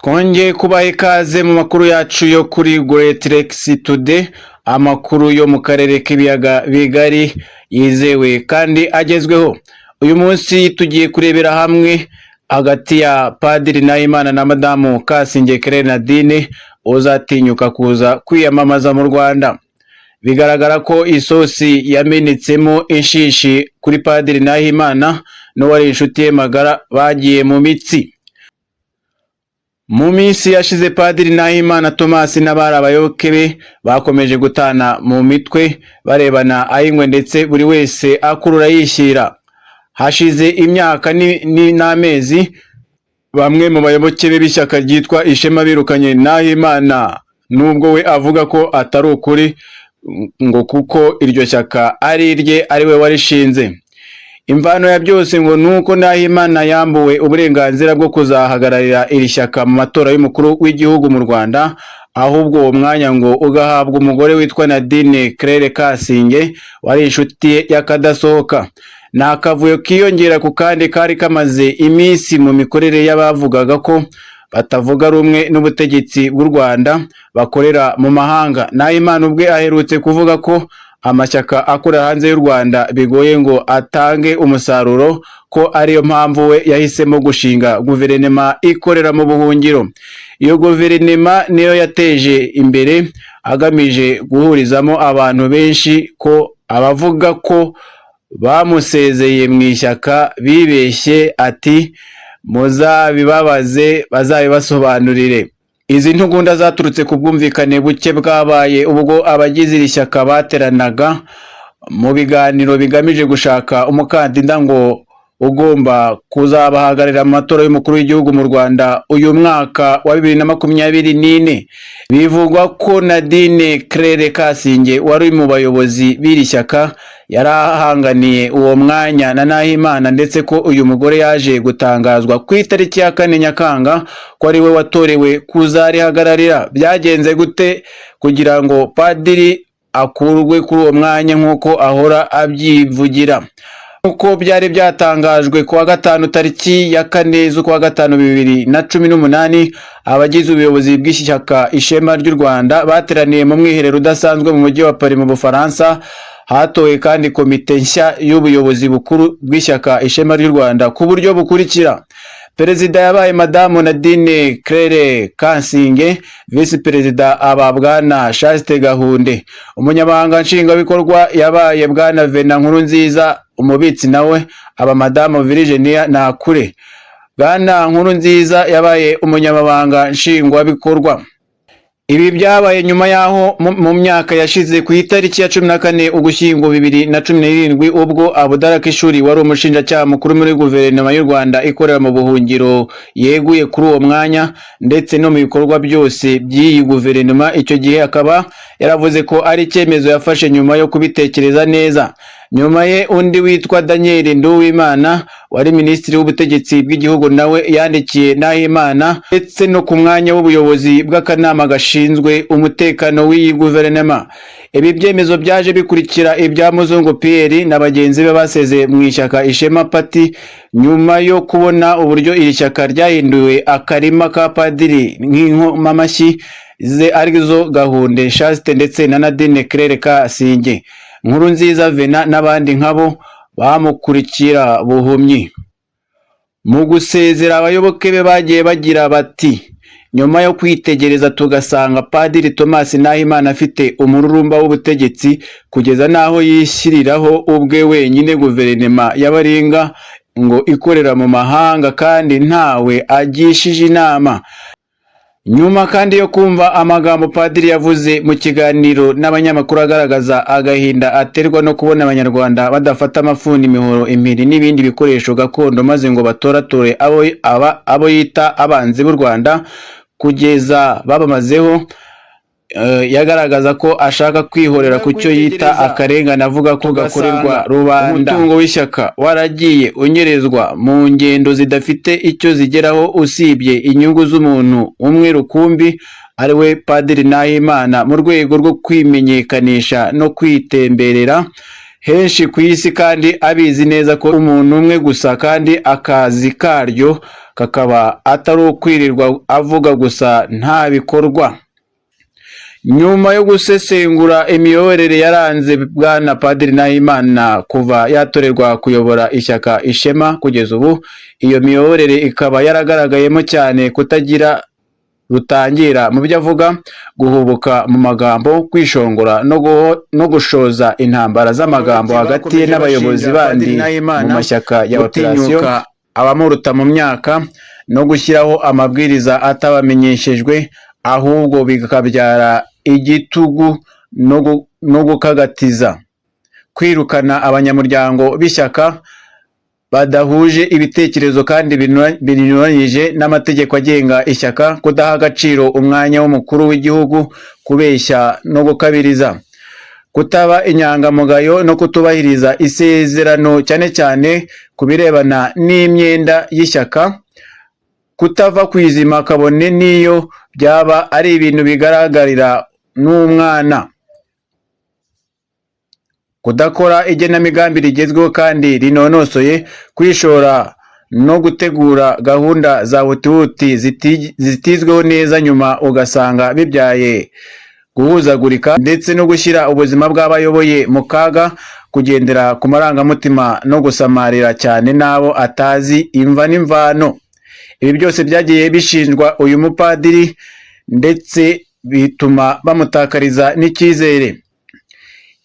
Twongeye kubaha ikaze mu makuru yacu yo kuri Great Lakes Today, amakuru yo mu karere k'ibiyaga bigari yizewe kandi agezweho. Uyu munsi tugiye kurebera hamwe hagati ya Padiri Nahimana na Madamu Kasinge Claire Nadine uzatinyuka kuza kwiyamamaza mu Rwanda. Bigaragara ko isosi yamenetsemo inshishi kuri Padiri Nahimana n'uwari inshuti ye magara bagiye mu mitsi. Mu minsi yashize Padiri Nahimana Thomas n'abari abayoboke be bakomeje gutana mu mitwe barebana ayingwe ndetse buri wese akurura yishyira. Hashize imyaka n'amezi bamwe mu bayoboke be b'ishyaka ryitwa Ishema birukanye Nahimana, nubwo we avuga ko atari ukuri ngo kuko iryo shyaka ari irye, ari we warishinze. Imvano ya byose ngo nuko Nahimana yambuwe uburenganzira bwo kuzahagararira iri shyaka mu matora y'umukuru w'igihugu mu Rwanda, ahubwo uwo mwanya ngo ugahabwa umugore witwa Nadine Claire Kasinge wari inshuti ye y'akadasohoka. Ni akavuyo kiyongera ku kandi kari kamaze iminsi mu mikorere y'abavugaga ko batavuga rumwe n'ubutegetsi bw'u Rwanda bakorera mu mahanga. Nahimana ubwe aherutse kuvuga ko amashyaka akorera hanze y'u Rwanda bigoye ngo atange umusaruro, ko ariyo mpamvu we yahisemo gushinga guverinoma ikorera mu buhungiro. Iyo guverinoma niyo yateje imbere agamije guhurizamo abantu benshi, ko abavuga ko bamusezeye mu ishyaka bibeshye, ati muzabibabaze bazabibasobanurire. Izi ntugunda zaturutse ku bwumvikane buke bwabaye ubwo abagize iri shyaka bateranaga mu biganiro bigamije gushaka umukandida ngo ugomba kuzabahagararira mu matora y'umukuru w'igihugu mu Rwanda uyu mwaka wa 2024. Bivugwa ko Nadine Claire Kasinge wari mu bayobozi b'iri shyaka yarahanganiye uwo mwanya na Nahimana, ndetse ko uyu mugore yaje gutangazwa ku itariki ya 4 Nyakanga ko ari we watorewe kuzarihagararira. Byagenze gute kugira ngo Padiri akurwe kuri uwo mwanya nk'uko ahora abyivugira? Uko byari byatangajwe kuwa gatanu tariki ya 4 z'ukwa gatanu 2018, abagize ubuyobozi bw'ishyaka Ishema ry'u Rwanda bateraniye mu mwiherero udasanzwe mu mujyi wa Paris mu Bufaransa. Hatowe kandi komite nshya y'ubuyobozi bukuru bw'ishyaka Ishema ry'u Rwanda ku buryo bukurikira: Perezida yabaye Madamu Nadine Claire Kasinge, Visi Perezida aba Bwana Chaste Gahunde, Umunyamabanga Nshingwabikorwa yabaye Bwana Vena Nkurunziza, umubitsi nawe aba Madamu Virginia Nakure. Bwana Nkurunziza yabaye Umunyamabanga Nshingwabikorwa. Ibi byabaye nyuma yaho mu myaka yashize ku itariki ya 14 Ugushyingo 2017 ubwo Abudallah Ishuri wari umushinjacyaha mukuru muri guverinoma y'u Rwanda ikorera mu buhungiro yeguye kuri uwo mwanya ndetse no mu bikorwa byose by'iyi guverinoma. Icyo gihe akaba yaravuze ko ari icyemezo yafashe nyuma yo kubitekereza neza. Nyuma ye undi witwa Daniel Nduwimana wari minisitiri w'ubutegetsi bw'igihugu nawe yandikiye Nahimana ndetse no ku mwanya w'ubuyobozi bw'akanama gashinzwe umutekano w'iyi guverinoma. Ibi byemezo byaje bikurikira ibya Muzungu Pierre na bagenzi be baseze mu ishyaka Ishema Party nyuma yo kubona uburyo iri shyaka ryahinduwe akarima ka Padiri nk'inkomamashyi ze arizo Gahunde, Chaste ndetse na Nadine Claire Kasinge. Nkurunziza, Vena n'abandi nkabo bamukurikira buhumyi. Mu gusezera abayoboke be bagiye bagira bati: nyuma yo kwitegereza tugasanga Padiri Thomas Nahimana afite umururumba w'ubutegetsi kugeza naho yishyiriraho ubwe wenyine guverinoma y'abaringa ngo ikorera mu mahanga kandi ntawe agishije inama. Nyuma kandi yo kumva amagambo Padiri yavuze mu kiganiro n'abanyamakuru agaragaza agahinda aterwa no kubona abanyarwanda badafata amafuni, imihoro, impiri n'ibindi bikoresho gakondo maze ngo batoratore abo yita abanzi b'u Rwanda kugeza babamazeho, yagaragaza ko ashaka kwihorera ku cyo yita akarengane avuga ko gakorerwa rubanda. Umutungo w'ishyaka waragiye unyerezwa mu ngendo zidafite icyo zigeraho usibye inyungu z'umuntu umwe rukumbi, ari we Padiri Nahimana, mu rwego rwo kwimenyekanisha no kwitemberera henshi ku isi, kandi abizi neza ko umuntu umwe gusa kandi akazi karyo kakaba atari ukwirirwa avuga gusa nta bikorwa. Nyuma yo gusesengura imiyoborere yaranze bwana Padiri Nahimana kuva yatorerwa kuyobora ishyaka Ishema kugeza ubu, iyo miyoborere ikaba yaragaragayemo cyane kutagira rutangira mu byo avuga, guhubuka mu magambo, kwishongora no gushoza intambara z'amagambo hagati ye n'abayobozi bandi mu mashyaka ya operasiyo abamuruta mu myaka, no gushyiraho amabwiriza atabamenyeshejwe, ahubwo bikabyara igitugu no gukagatiza, kwirukana abanyamuryango b'ishyaka badahuje ibitekerezo kandi binyuranyije n'amategeko agenga ishyaka, kudaha agaciro umwanya w'umukuru w'igihugu, kubeshya no gukabiriza, kutaba inyangamugayo no kutubahiriza isezerano cyane cyane ku birebana n'imyenda y'ishyaka, kutava ku izima kabone n'iyo byaba ari ibintu bigaragarira n'umwana, kudakora igenamigambi rigezweho kandi rinonosoye, kwishora no gutegura gahunda za hutihuti zitizweho neza nyuma ugasanga bibyaye guhuzagurika, ndetse no gushyira ubuzima bw'abayoboye mu kaga, kugendera ku marangamutima no gusamarira cyane n'abo atazi imva n'imvano. Ibi byose byagiye bishinjwa uyu mupadiri ndetse bituma bamutakariza n'icyizere.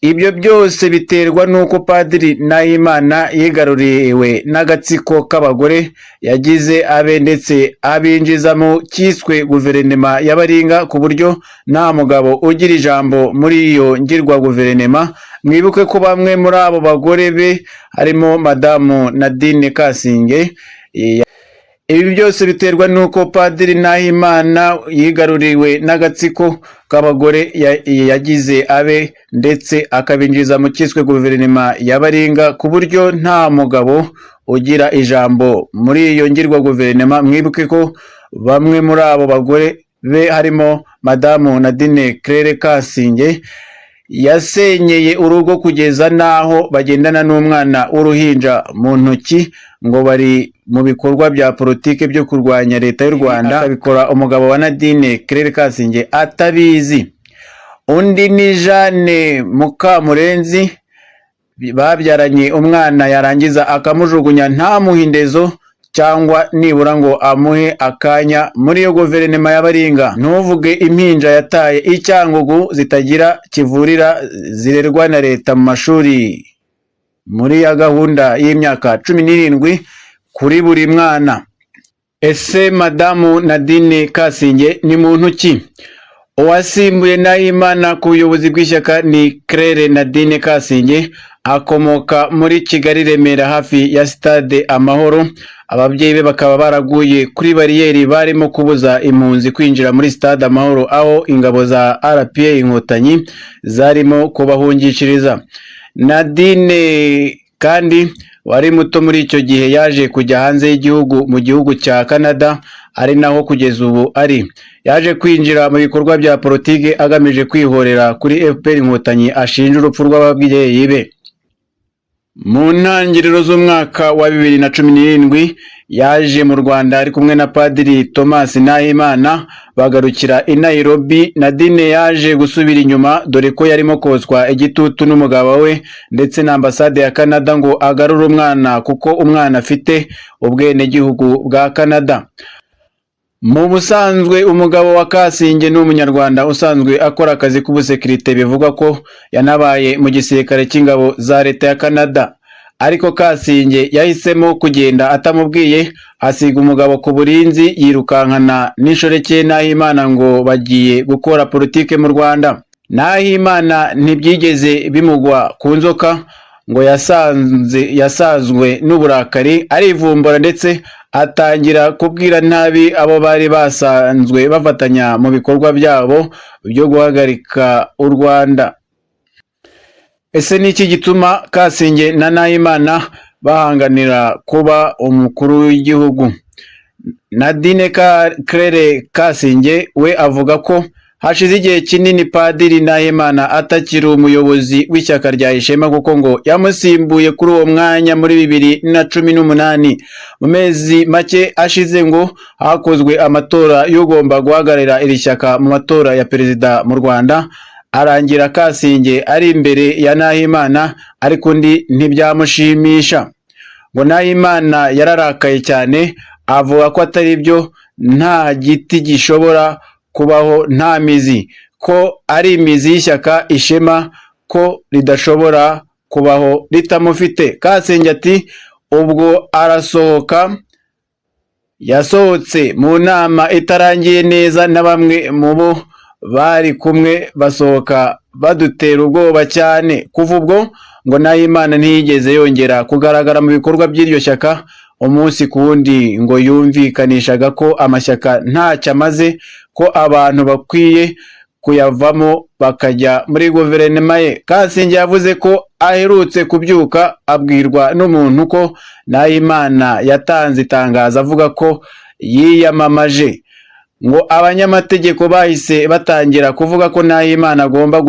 Ibyo byose biterwa n'uko Padiri Nahimana yigaruriwe n'agatsiko k'abagore yagize abe ndetse abinjizamo cyiswe guverinema y'abaringa, ku buryo nta mugabo ugira ijambo muri iyo ngirwa guverinema. Mwibuke ko bamwe muri abo bagore be harimo Madamu Nadine Kasinge. Ibi byose biterwa n'uko Padiri Nahimana yigaruriwe n'agatsiko k'abagore yagize abe ndetse akabinjiza mu cyiswe guverinema y'abaringa, ku buryo nta mugabo ugira ijambo muri iyo ngirwa guverinema. Mwibuke ko bamwe muri abo bagore be harimo Madamu Nadine Claire Kasinge yasenyeye urugo kugeza n'aho bagendana n'umwana w'uruhinja mu ntoki, ngo bari mu bikorwa bya politike byo kurwanya leta y'u Rwanda, akabikora umugabo wa Nadine Claire Kasinge atabizi. Undi ni Jeanne Mukamurenzi, babyaranye umwana yarangiza akamujugunya nta muhindezo cyangwa nibura ngo amuhe akanya muri iyo guverinema y'abaringa. Ntuvuge impinja yataye icyangugu zitagira kivurira zirerwa na leta mu mashuri muri ya gahunda y'imyaka 17 kuri buri mwana. Ese Madamu Nadine Kasinge ni muntu ki? Uwasimbuye Nahimana ku buyobozi bw'ishyaka ni Claire Nadine Kasinge, akomoka muri Kigali Remera hafi ya Stade Amahoro. Ababyeyi be bakaba baraguye kuri bariyeri barimo kubuza impunzi kwinjira muri Stade Amahoro, aho ingabo za RPA Inkotanyi zarimo kubahungishiriza. Nadine kandi wari muto muri icyo gihe yaje kujya hanze y'igihugu mu gihugu cya Canada, ari naho kugeza ubu ari. Yaje kwinjira mu bikorwa bya politike agamije kwihorera kuri FPR Inkotanyi ashinja urupfu rw'ababyeyi be. Mu ntangiriro z'umwaka wa 2017 yaje mu Rwanda ari kumwe na Padiri Thomas Nahimana, bagarukira i Nairobi. Nadine yaje gusubira inyuma dore ko yarimo kozwa igitutu n'umugabo we ndetse na ambasade ya Canada ngo agarure umwana, kuko umwana afite ubwenegihugu bwa Canada. Mu busanzwe umugabo wa Kasinge ni umunyarwanda usanzwe akora akazi k'ubusekirite, bivuga ko yanabaye mu gisirikare cy'ingabo za leta ya Canada. Ariko Kasinge yahisemo kugenda atamubwiye, asiga umugabo ku burinzi, yirukankana n'inshoreke Nahimana ngo bagiye gukora politike mu Rwanda. Nahimana ntibyigeze bimugwa ku nzoka, ngo yasazwe n'uburakari, arivumbura ndetse atangira kubwira nabi abo bari basanzwe bafatanya mu bikorwa byabo byo guhagarika u Rwanda. Ese ni iki gituma Kasinge na Nahimana bahanganira kuba umukuru w'igihugu? Nadine Claire Kasinge we avuga ko hashize igihe kinini Padiri Nahimana atakiri umuyobozi w'ishyaka rya Ishema kuko ngo yamusimbuye kuri uwo mwanya muri 2018. Mu mezi make ashize ngo hakozwe amatora y'ugomba guhagararira iri shyaka mu matora ya perezida mu Rwanda, arangira Kasinge ari imbere ya Nahimana, ariko undi ntibyamushimisha. Ngo Nahimana yararakaye cyane, avuga ko atari byo, nta giti gishobora kubaho nta mizi, ko ari imizi y'ishyaka Ishema, ko ridashobora kubaho ritamufite. Kasinge ati ubwo arasohoka, yasohotse mu nama itarangiye neza na bamwe mu bo bari kumwe, basohoka badutera ubwoba cyane. Kuva ubwo ngo Nahimana ntiyigeze yongera kugaragara mu bikorwa by'iryo shyaka. Umunsi ku wundi ngo yumvikanishaga ko amashyaka ntacyo amaze, ko abantu bakwiye kuyavamo bakajya muri guverinoma ye. Kasinge yavuze ko aherutse kubyuka abwirwa n'umuntu ko Nahimana yatanze itangazo avuga ko yiyamamaje. Ngo abanyamategeko bahise batangira kuvuga ko Nahimana agomba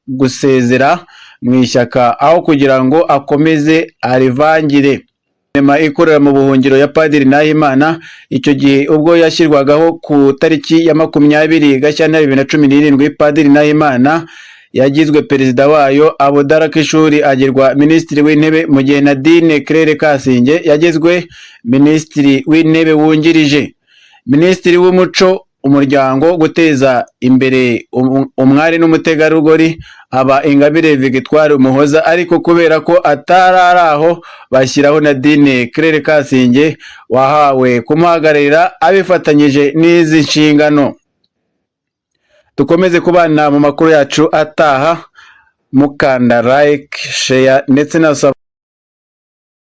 gusezera mu ishyaka aho kugira ngo akomeze arivangire. Nyuma ikorera mu buhungiro ya Padiri Nahimana icyo gihe ubwo yashyirwagaho ku tariki ya 20 Gashyantare 2017, Padiri Nahimana yagizwe perezida wayo, Abudallah Ishuri agirwa minisitiri w'intebe, mu gihe Nadine Claire Kasinge yagizwe minisitiri w'intebe wungirije. Minisitiri w'umuco, umuryango, guteza imbere umwari n'umutegarugori aba Ingabire Victoire Umuhoza, ariko kubera ko atari aho bashyiraho Nadine Claire Kasinge wahawe kumuhagararira abifatanyije n'izi nshingano. Dukomeze kubana mu makuru yacu ataha, mukanda like, share ndetse na